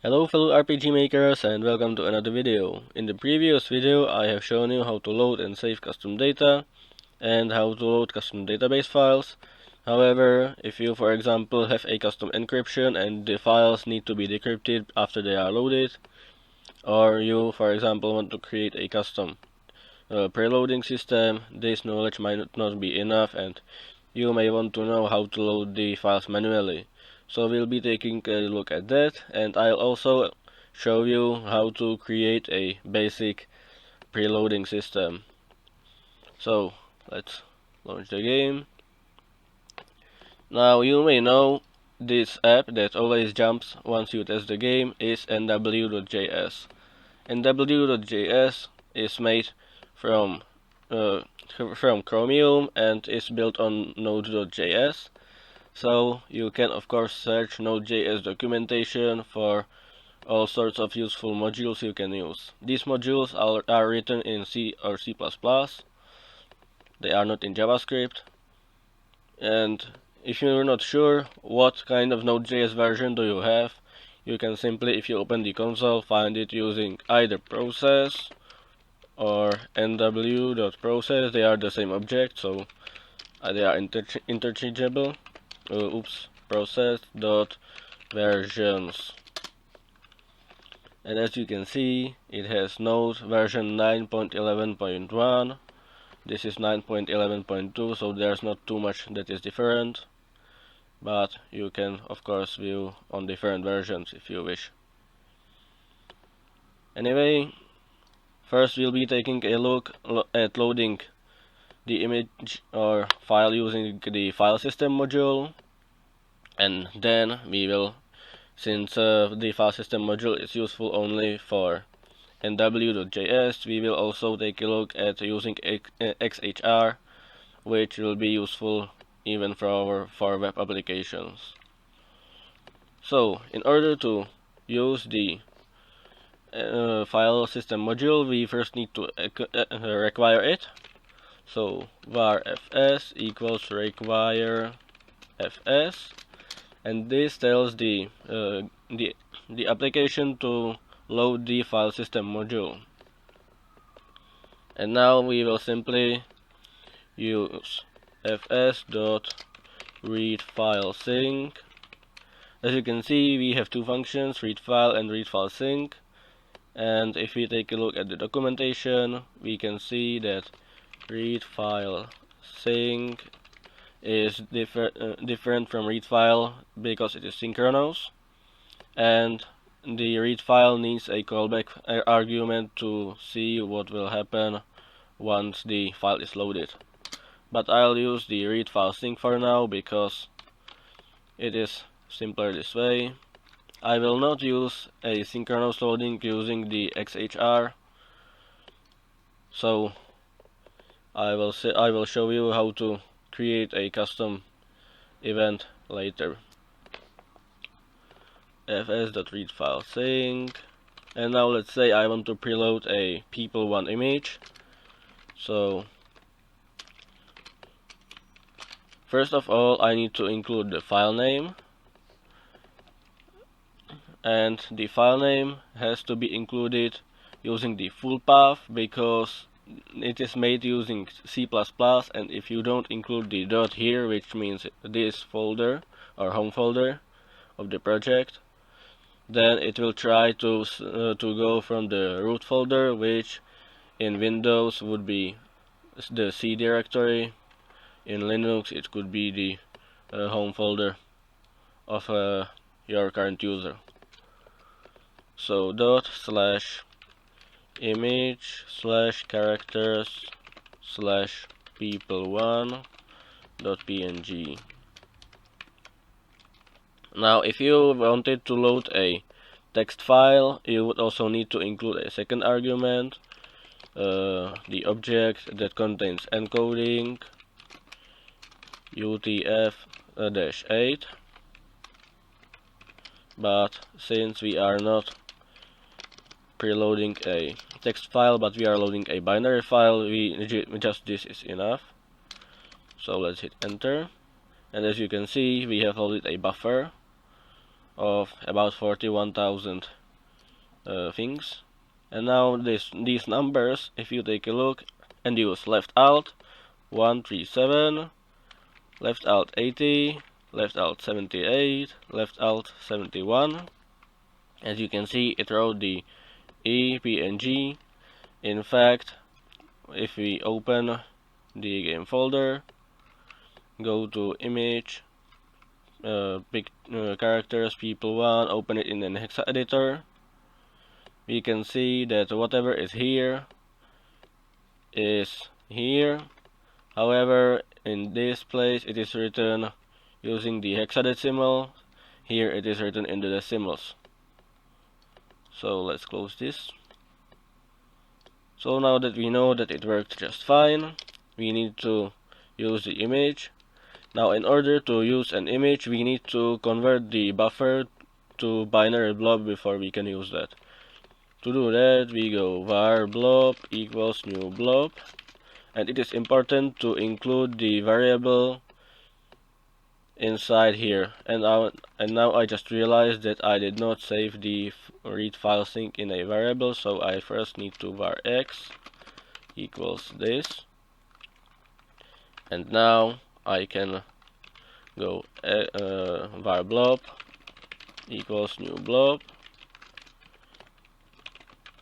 Hello fellow RPG makers and welcome to another video. In the previous video I have shown you how to load and save custom data and how to load custom database files. However, if you for example have a custom encryption and the files need to be decrypted after they are loaded, or you for example want to create a custom preloading system, this knowledge might not be enough and you may want to know how to load the files manually. So we'll be taking a look at that, and I'll also show you how to create a basic preloading system. So let's launch the game. Now you may know this app that always jumps once you test the game is nw.js. nw.js is made from Chromium and is built on node.js. So you can of course search Node.js documentation for all sorts of useful modules you can use. These modules are written in C or C++. They are not in JavaScript. And if you're not sure what kind of Node.js version do you have, you can simply, if you open the console, find it using either process or nw.process. They are the same object, so they are interchangeable. Process dot versions, and as you can see it has Node version 9.11.1. this is 9.11.2, so there's not too much that is different, but you can of course view on different versions if you wish. Anyway, first we'll be taking a look at loading the image or file using the file system module, and then we will, since the file system module is useful only for nw.js, we will also take a look at using XHR, which will be useful even for web applications. So in order to use the file system module, we first need to require it. So var fs equals require fs, and this tells the application to load the file system module. And now we will simply use fs.readFileSync. As you can see, we have two functions, readFile and readFileSync. And if we take a look at the documentation, we can see that readFileSync is different from readFile because it is synchronous, and the readFile needs a callback argument to see what will happen once the file is loaded. But I'll use the readFileSync for now because it is simpler this way. I will not use a synchronous loading using the XHR, so I will show you how to create a custom event later. fs.readFileSync, and now let's say I want to preload a people1 image. So first of all I need to include the file name, and the file name has to be included using the full path because it is made using C++, and if you don't include the dot here, which means this folder or home folder of the project, then it will try to go from the root folder, which in Windows would be the C directory. In Linux it could be the home folder of your current user. So dot/image/characters/people1.png. Now if you wanted to load a text file, you would also need to include a second argument, the object that contains encoding UTF-8, but since we are not preloading a text file but we are loading a binary file, just this is enough. So let's hit enter, and as you can see we have loaded a buffer of about 41,000 things. And now these numbers, if you take a look and use left alt 137, left alt 80, left alt 78, left alt 71, as you can see, it wrote the E, P, and G. In fact, if we open the game folder, go to image, big characters, people1, open it in an hex editor, we can see that whatever is here is here. However, in this place it is written using the hexadecimal. Here it is written in the decimals. So let's close this. So now that we know that it worked just fine, we need to use the image. Now in order to use an image, we need to convert the buffer to binary blob before we can use that. To do that, we go var blob equals new blob, and it is important to include the variable inside here. And now I just realized that I did not save the read file sync in a variable, so I first need to var x equals this, and now I can go var blob equals new blob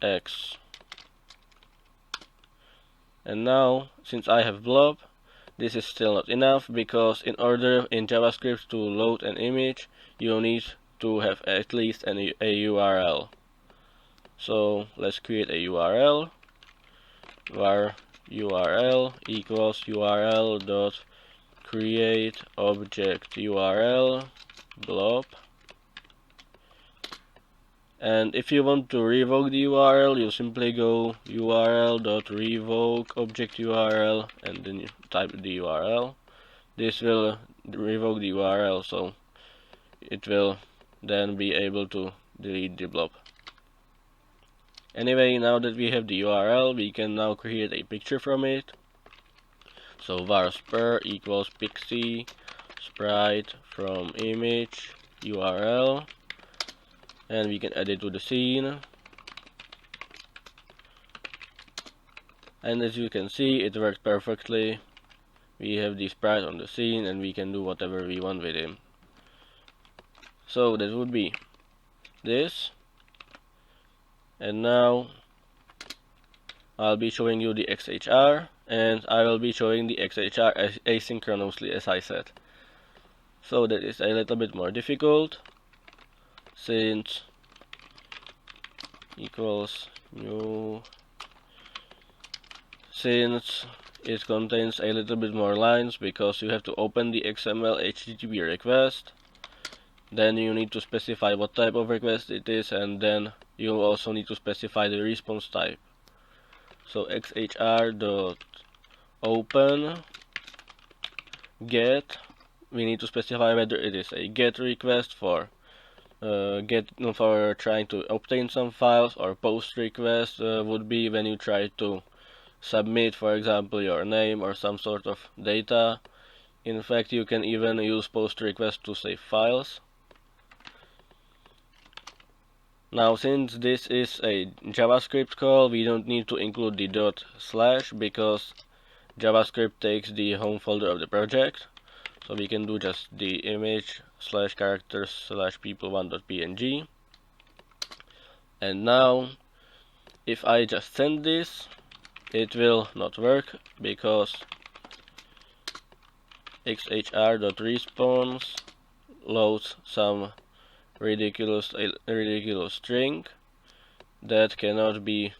x. And now, since I have blob, this is still not enough, because in order in JavaScript to load an image, you need to have at least a URL. So let's create a URL. Var URL equals URL dot create object URL blob. And if you want to revoke the URL, you simply go url.revoke object URL and then you type the URL. This will revoke the URL, so it will then be able to delete the blob. Anyway, now that we have the URL, we can now create a picture from it. So var spur equals pixie sprite from image URL. And we can add it to the scene. And as you can see, it worked perfectly. We have the sprite on the scene and we can do whatever we want with him. So that would be this. And now I'll be showing you the XHR, and I will be showing the XHR asynchronously, as I said. So that is a little bit more difficult, since equals new, since it contains a little bit more lines, because you have to open the XML HTTP request, then you need to specify what type of request it is, and then you also need to specify the response type. So xhr.open get, we need to specify whether it is a get request for trying to obtain some files, or post request would be when you try to submit, for example, your name or some sort of data. In fact, you can even use post request to save files. Now, since this is a JavaScript call, we don't need to include the /, because JavaScript takes the home folder of the project. So we can do just the image /characters /people1.png. And now, if I just send this, it will not work, because xhr.response loads some ridiculous string that cannot be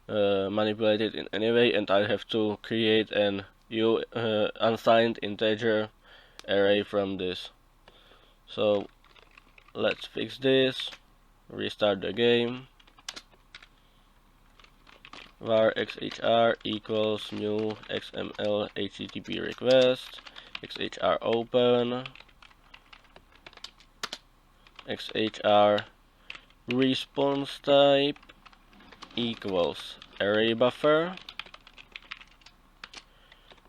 manipulated in any way, and I have to create an unsigned integer array from this. So let's fix this, restart the game, var xhr equals new xml http request, xhr open, xhr response type equals array buffer.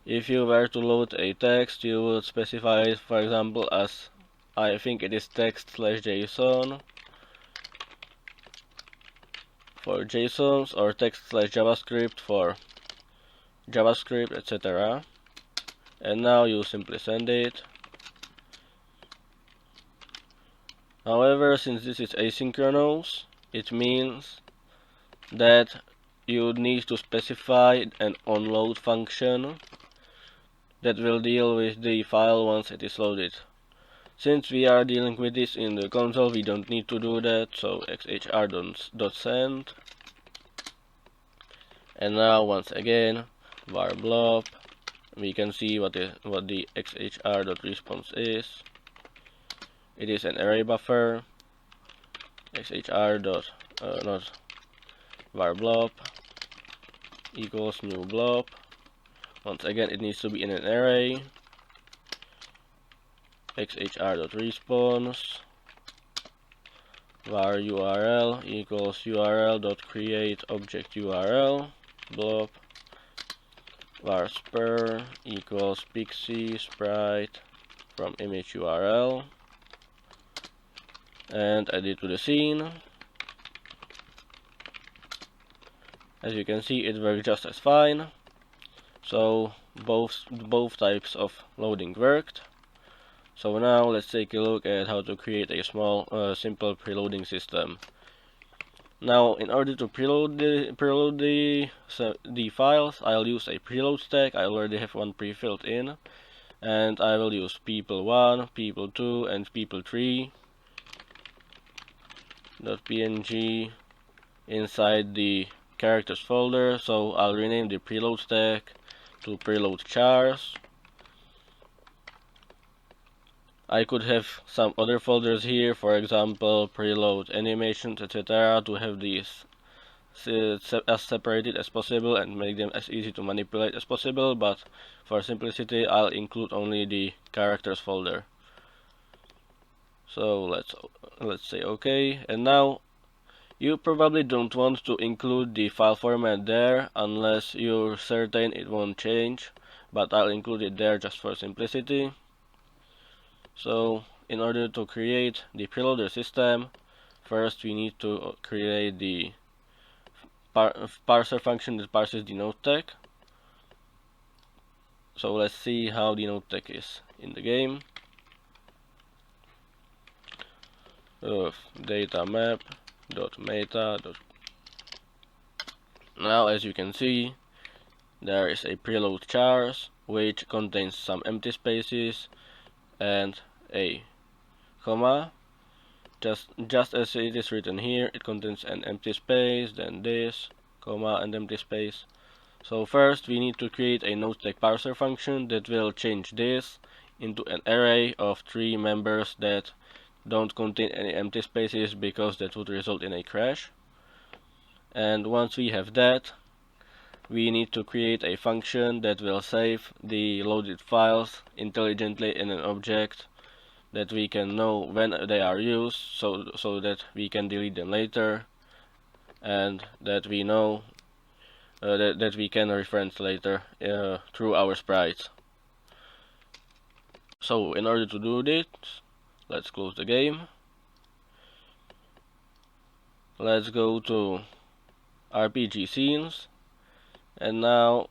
If you were to load a text, you would specify it, for example, as I think it is text/JSON for JSONs, or text/JavaScript for JavaScript, etc. And now you simply send it. However, since this is asynchronous, it means that you need to specify an onload function that will deal with the file once it is loaded. Since we are dealing with this in the console, we don't need to do that, so XHR.send. And now once again, var blob, we can see what the XHR.response is. It is an array buffer. XHR not var blob equals new blob. Once again, it needs to be in an array. XHR.response var URL equals URL.create object URL blob var spur equals pixie sprite from image URL, and add it to the scene. As you can see, it works just as fine. So both types of loading worked. So now let's take a look at how to create a small simple preloading system. Now, in order to preload the files, I'll use a preload stack. I already have one pre-filled in, and I will use people1, people2, and people3 .png inside the characters folder. So I'll rename the preload stack to preload chars. I could have some other folders here, for example preload animations, etc., to have these as separated as possible and make them as easy to manipulate as possible, but for simplicity I'll include only the characters folder. So let's say OK, and now you probably don't want to include the file format there unless you're certain it won't change, but I'll include it there just for simplicity. So in order to create the preloader system, first we need to create the parser function that parses the node tag. So let's see how the node tag is in the game. Datamap.meta. Now, as you can see, there is a preload chars which contains some empty spaces and a comma. Just as it is written here, it contains an empty space, then this, comma, and empty space. So first we need to create a node tag parser function that will change this into an array of 3 members that don't contain any empty spaces, because that would result in a crash. And once we have that, we need to create a function that will save the loaded files intelligently in an object that we can know when they are used, so that we can delete them later, and that we know that we can reference later through our sprites. So in order to do this, let's close the game. Let's go to RPG scenes, and now,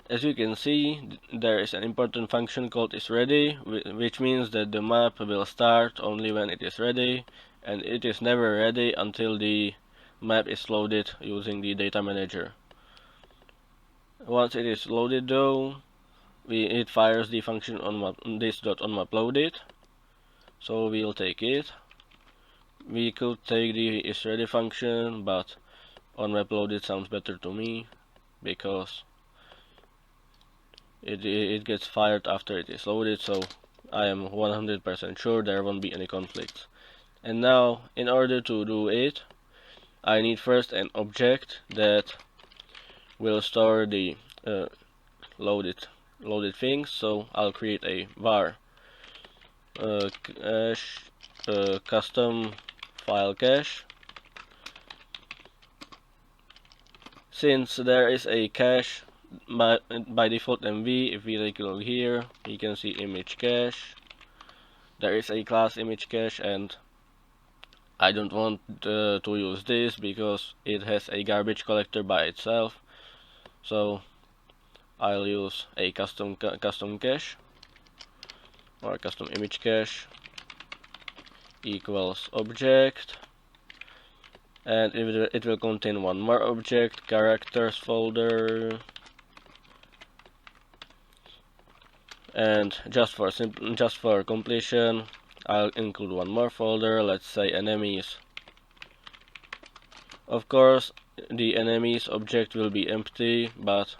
as you can see, there is an important function called isReady, which means that the map will start only when it is ready, and it is never ready until the map is loaded using the data manager. Once it is loaded though, it fires the function this.onMapLoaded. So we'll take it. We could take the isReady function, but onMapLoaded sounds better to me, because it gets fired after it is loaded, so I am 100% sure there won't be any conflicts. And now, in order to do it, I need first an object that will store the loaded things. So I'll create a var cache custom file cache. Since there is a cache by default MV, if we take a look here, you can see image cache, there is a class image cache, and I don't want to use this because it has a garbage collector by itself. So I'll use a custom cache or custom image cache equals object, and it will contain one more object, characters folder, and just for completion, I'll include one more folder. Let's say enemies. Of course, the enemies object will be empty, but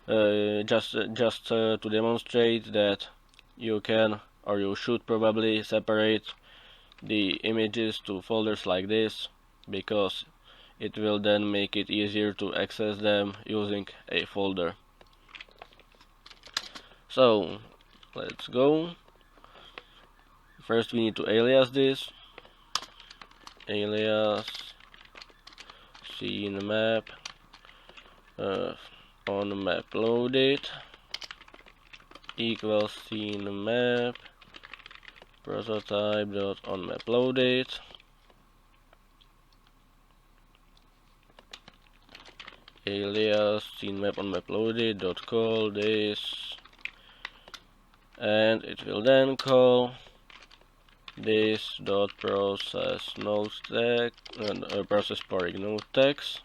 just to demonstrate that you can, or you should probably, separate the images to folders like this, because it will then make it easier to access them using a folder. So let's go. First we need to alias this. Alias scene map on map loaded equals scene map prototype dot on map loaded. Alias scene map on map loaded dot call this, and it will then call this dot process node tag and process Poryg node tags.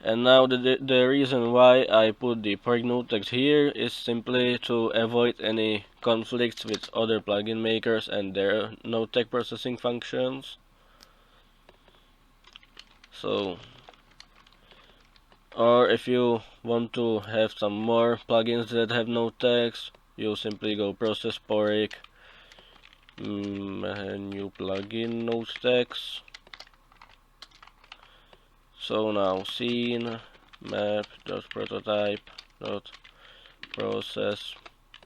And now the reason why I put the Poryg node tags here is simply to avoid any conflicts with other plugin makers and their node tag processing functions. So, or if you want to have some more plugins that have node tags, you simply go process Poryg new plugin node tags. So now scene map.prototype.process.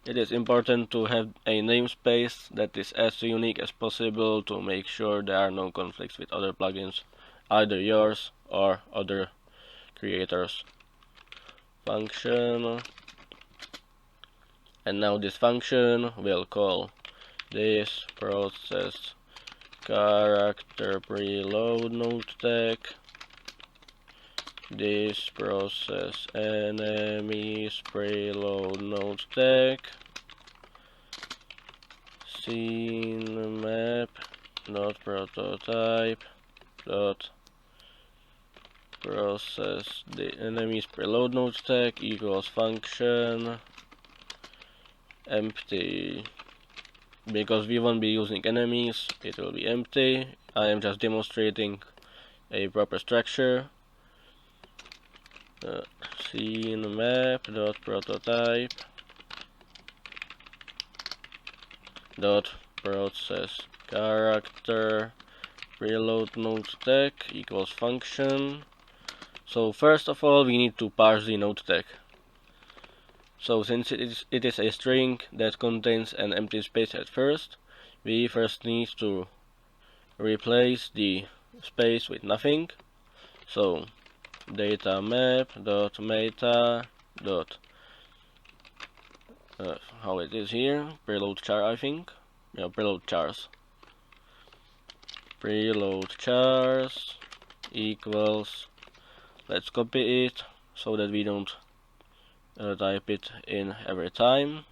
It is important to have a namespace that is as unique as possible to make sure there are no conflicts with other plugins, either yours or other creators. Function, and now this function will call this process character preload node tag, this process enemies preload node tag, scene map dot prototype dot process the enemies preload node tag equals function empty. Because we won't be using enemies, it will be empty. I am just demonstrating a proper structure. Scene map dot prototype dot process character preload node tag equals function. So first of all, we need to parse the node tag. So since it is a string that contains an empty space at first, we first need to replace the space with nothing. So datamap.meta. How it is here, preload char, I think. Yeah, preload chars. Preload chars equals, let's copy it so that we don't type it in every time.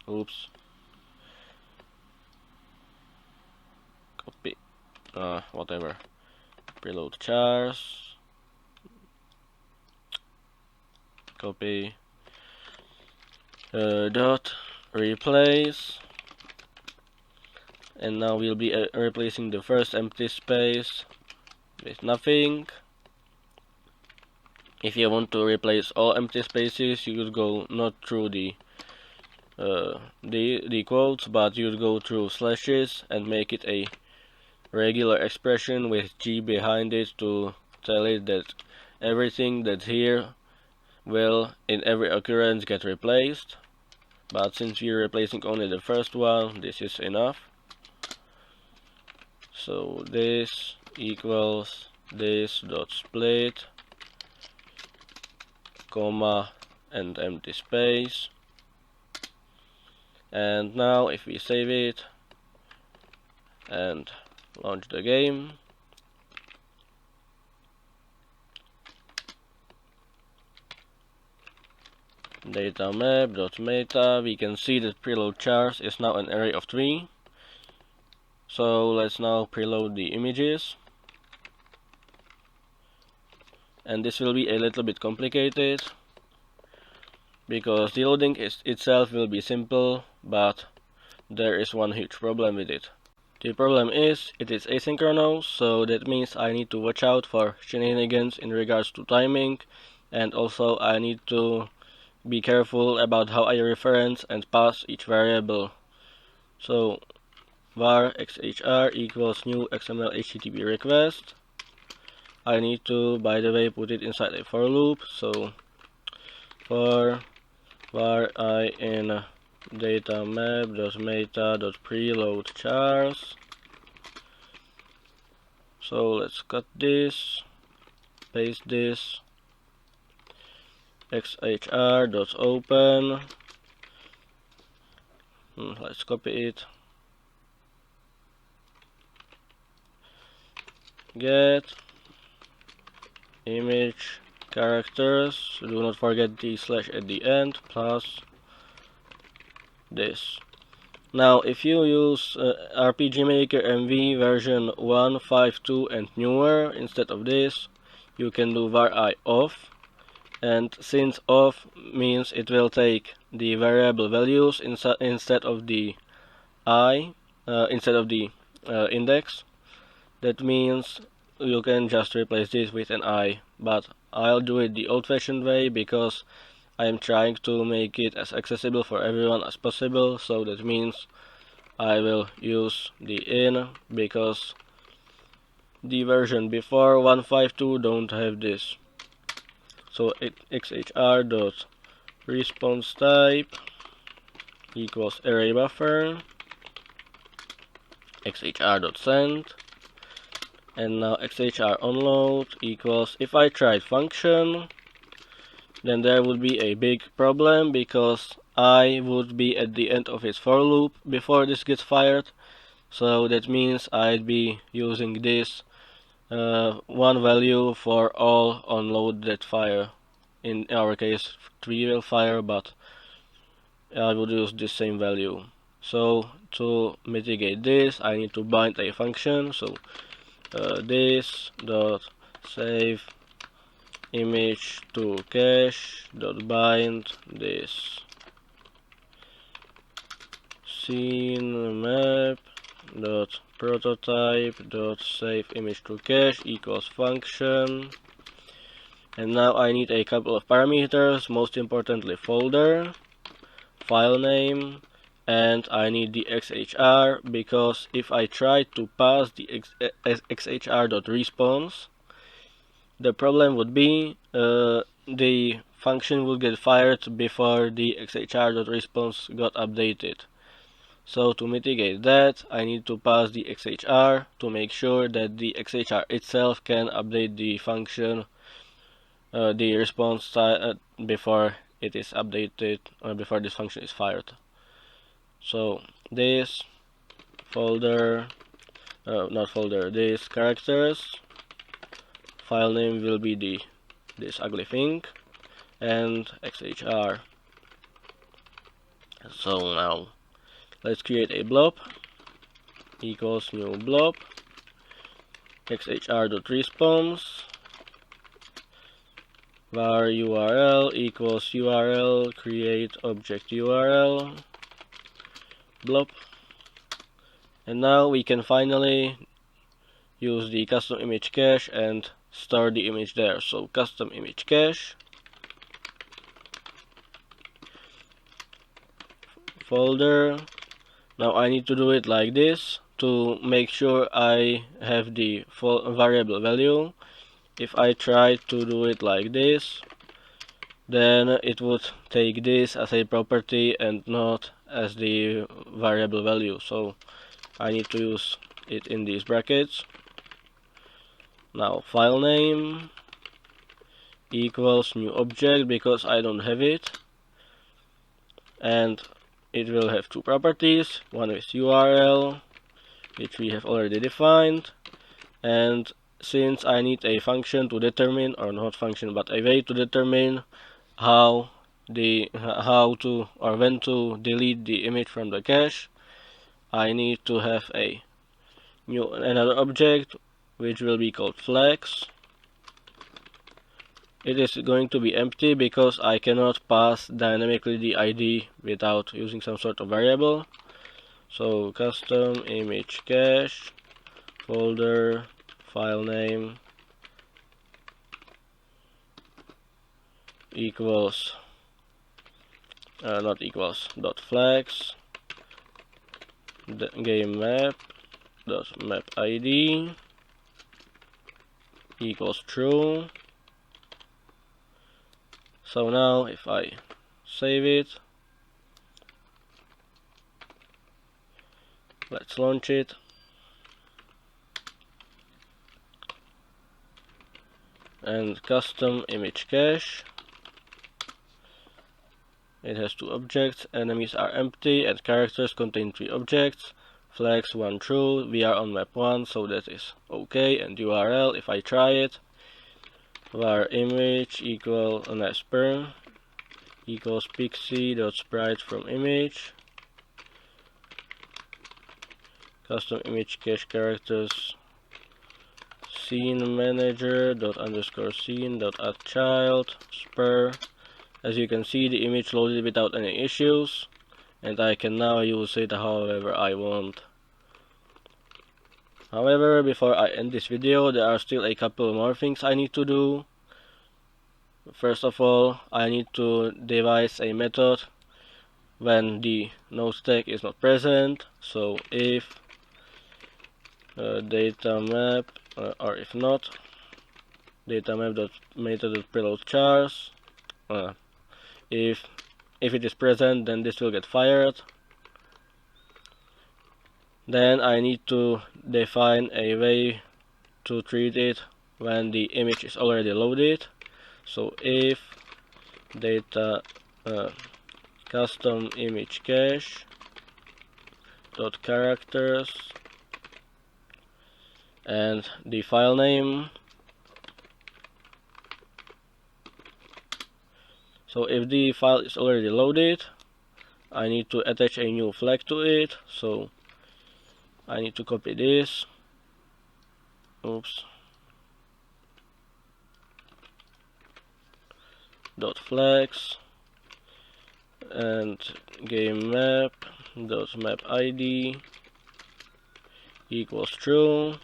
Oops. Copy. Whatever. Preload chars. Copy. Dot replace. And now we'll be replacing the first empty space with nothing. If you want to replace all empty spaces, you would go not through the quotes, but you'd go through slashes and make it a regular expression with G behind it to tell it that everything that's here will in every occurrence get replaced. But since we're replacing only the first one, this is enough. So this equals this dot split, comma, and empty space. And now if we save it and launch the game, datamap.meta, we can see that preload chars is now an array of 3. So let's now preload the images. And this will be a little bit complicated, because the loading itself will be simple, but there is one huge problem with it. The problem is it is asynchronous, so that means I need to watch out for shenanigans in regards to timing, and also I need to be careful about how I reference and pass each variable. So var XHR equals new XML HTTP request. I need to, by the way, put it inside a for loop. So for var I in datamap.meta.preload chars. So let's cut this, paste this, xhr.open, let's copy it, get image characters, do not forget the slash at the end, plus this. Now if you use RPG Maker MV version 1.5.2 and newer, instead of this you can do var I off, and since off means it will take the variable values instead of the index, that means you can just replace this with an I, but I'll do it the old-fashioned way because I am trying to make it as accessible for everyone as possible. So that means I will use the in, because the version before 1.5.2 don't have this. So xhr.response type equals array buffer, xhr.send, and now xhr onload equals, if I tried function, then there would be a big problem because I would be at the end of its for loop before this gets fired. So that means I'd be using this one value for all onload that fire. In our case 3 will fire, but I would use this same value. So to mitigate this, I need to bind a function. So this dot save image to cache dot bind this scene map dot prototype dot save image to cache equals function. And now I need a couple of parameters, most importantly folder, file name, and I need the XHR, because if I try to pass the XHR.response, the problem would be the function would get fired before the XHR.response got updated. So to mitigate that, I need to pass the XHR to make sure that the XHR itself can update the function, the response before it is updated, before this function is fired. So this folder, this characters, file name will be this ugly thing, and XHR. So now let's create a blob equals new blob, xhr.response, var URL equals URL create object URL blob. And now we can finally use the custom image cache and store the image there. So custom image cache folder. Now I need to do it like this to make sure I have the variable value. If I try to do it like this, then it would take this as a property and not as the variable value. So I need to use it in these brackets. Now file name equals new object because I don't have it, and it will have two properties. One is URL, which we have already defined, and since I need a function to determine, or not function but a way to determine how to or when to delete the image from the cache, I need to have another object which will be called flags. It is going to be empty because I cannot pass dynamically the ID without using some sort of variable. So custom image cache folder file name equals dot flags the game map dot map ID equals true. So now if I save it, let's launch it. And custom image cache, it has two objects, enemies are empty and characters contain three objects, flags 1 true, we are on map 1, so that is okay. And URL, if I try it, var image equals pixie.sprite from image, custom image cache characters scene manager dot underscore scene dot add child spur. As you can see, the image loaded without any issues, and I can now use it however I want. However, before I end this video, there are still a couple more things I need to do. First of all, I need to devise a method when the node stack is not present. So if datamap or if not, datamap.method.preload chars. If it is present, then this will get fired. Then I need to define a way to treat it when the image is already loaded. So if data custom image cache dot characters and the file name. So if the file is already loaded, I need to attach a new flag to it. So I need to copy this. Dot flags and game map dot map ID equals true,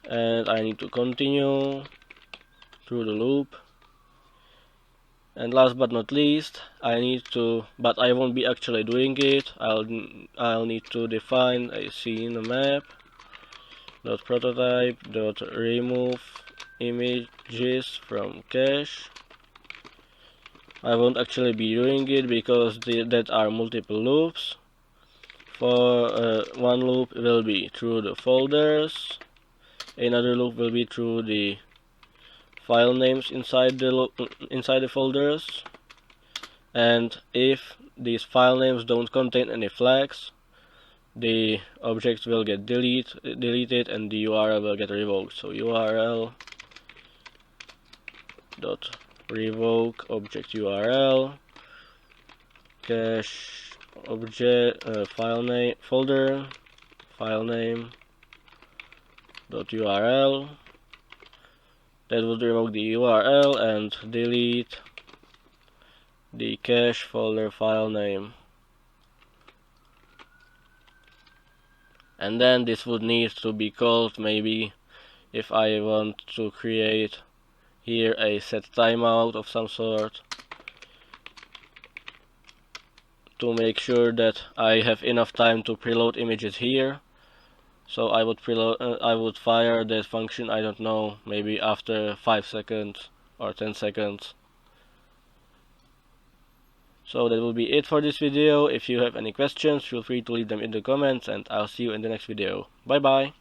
and I need to continue through the loop. And last but not least, I need to, but I won't be actually doing it, I'll need to define a scene map dot prototype dot remove images from cache. I won't actually be doing it because that are multiple loops. For one loop will be through the folders, another loop will be through the file names inside the folders, and if these file names don't contain any flags, the objects will get deleted and the URL will get revoked. So URL dot revoke object URL cache object file name folder file name dot URL. That would revoke the URL and delete the cache folder file name. And then this would need to be called, maybe if I want to create here a set timeout of some sort, to make sure that I have enough time to preload images here. So I would fire that function, I don't know, maybe after 5 seconds or 10 seconds. So that will be it for this video. If you have any questions, feel free to leave them in the comments, and I'll see you in the next video. Bye bye.